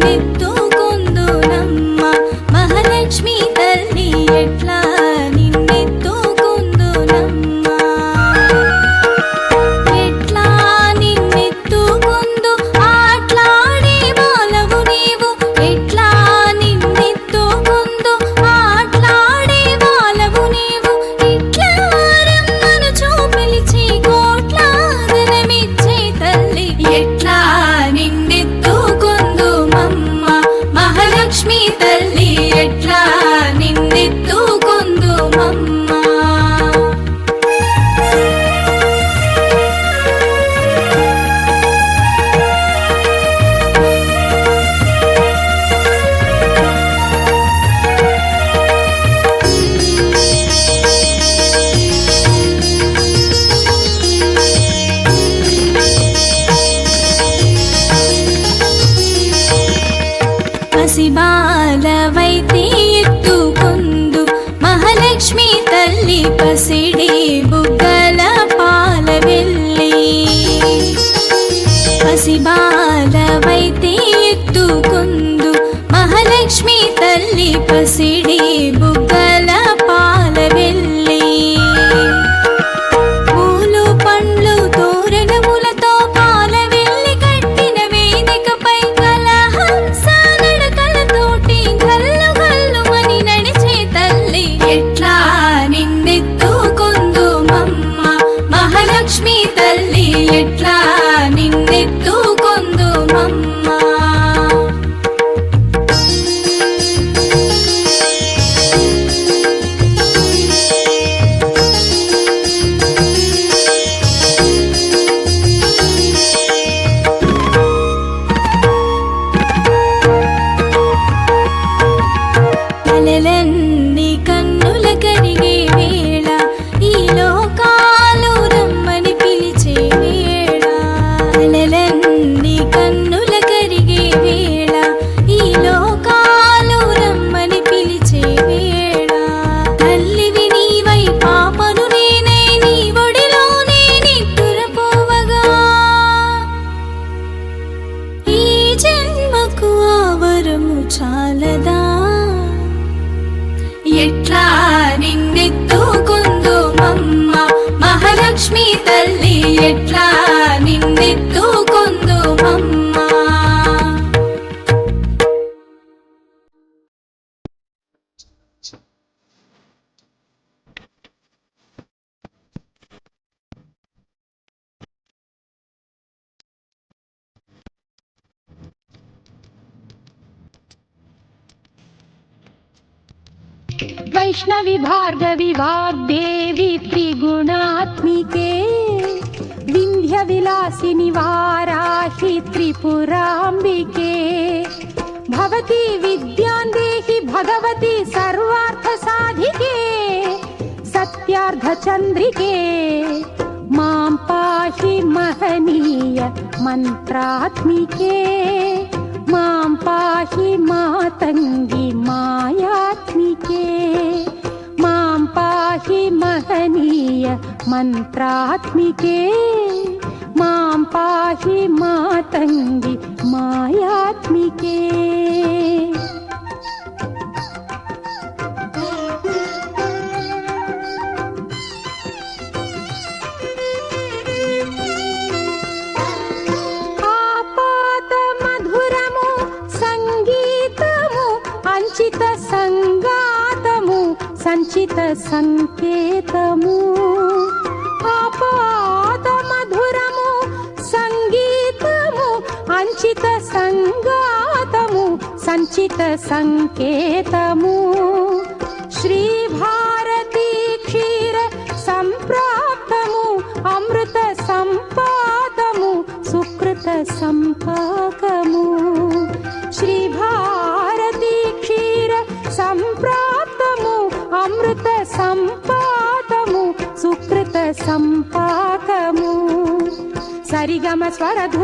నిన్నెత్తుకొందునమ్మ మహాలక్ష్మి తల్లి ఎట్లా నిన్నెత్తుకొందునమ్మ ఎట్లా నిన్నెత్తుకొందు ఆట్లాడే బాలవు నీవు ఎట్లా నిన్నెత్తుకొందు ఆట్లాడే బాలవు నీవు ఇట్లా రమ్మను చూపిలిచి కోట్లాదనమిచ్చే తల్లి ఎట్లా నిన్నెత్తుకొందు మమ్మ మహాలక్ష్మి తల్లి ఎట్లా నిన్నెత్తుకొందు మమ్మ పసిబాలవైతే ఎత్తుకొందు మహాలక్ష్మి తల్లి పసిడి బుగ్గల పాల వెళ్ళి పసిబాలవైతే ఎత్తుకొందు మహాలక్ష్మి తల్లి పసిడి బుగ్గల పాల వెళ్ళి పూలు పండ్లు తోరణములతో పాల వెళ్ళి కట్టిన వేదికపై కలహంస నడకలతోటి గల్లు గల్లుమని నడిచే తల్లి ఎట్లా నిన్నెత్తుకొందు మమ్మ మహాలక్ష్మి తల్లి ఎట్లా నిన్నెత్తుకొందు మమ్మ కలలన్నీ కన్నుల కరిగే వేళ ఈ లోకాలు రమ్మని పిలిచే వేళ కలలన్నీ కన్నుల కరిగే వేళ ఈ లోకాలు రమ్మని పిలిచే వేళ తల్లివి నీవై పాపను నేనై నీ ఒడిలోనే నిద్దురపోవగా ఈ జన్మకు ఆవరము చాలదా ఎట్లా నిన్నెత్తుకొందు మమ్మ మహాలక్ష్మి తల్లి ఎట్లా నిన్నెత్తుకొందు మమ్మ वैष्णवी भार्गवी वाग्देवी त्रिगुणात्मिके विंध्य विलासिनि वाराहि त्रिपुराम्बिके भवती विद्यां देहि भगवती सर्वार्थ साधिके सत्यार्धचन्द्रिके मां पाहि महनीय मन्त्रात्मिके मां पाहि मातङ्गी मायात्मिके मां पाहि महनीय मन्त्रात्मिके मां पाहि मातङ्गी मायात्मिके సంచిత సంగాతము సంచిత సంకేతము ఆపాత మధురము సంగీతము అంచిత సంగాతము సంచిత సంకేతము శ్రీ భారతీ క్షీర సంప్రాప్తము అమృత సంపాదము సుకృత సంపాకము శ్రీ భారతీ క్షీర సంప్రాప్తము అమృత సంపాదము సుకృత సంపాకము సరిగమ స్వరధు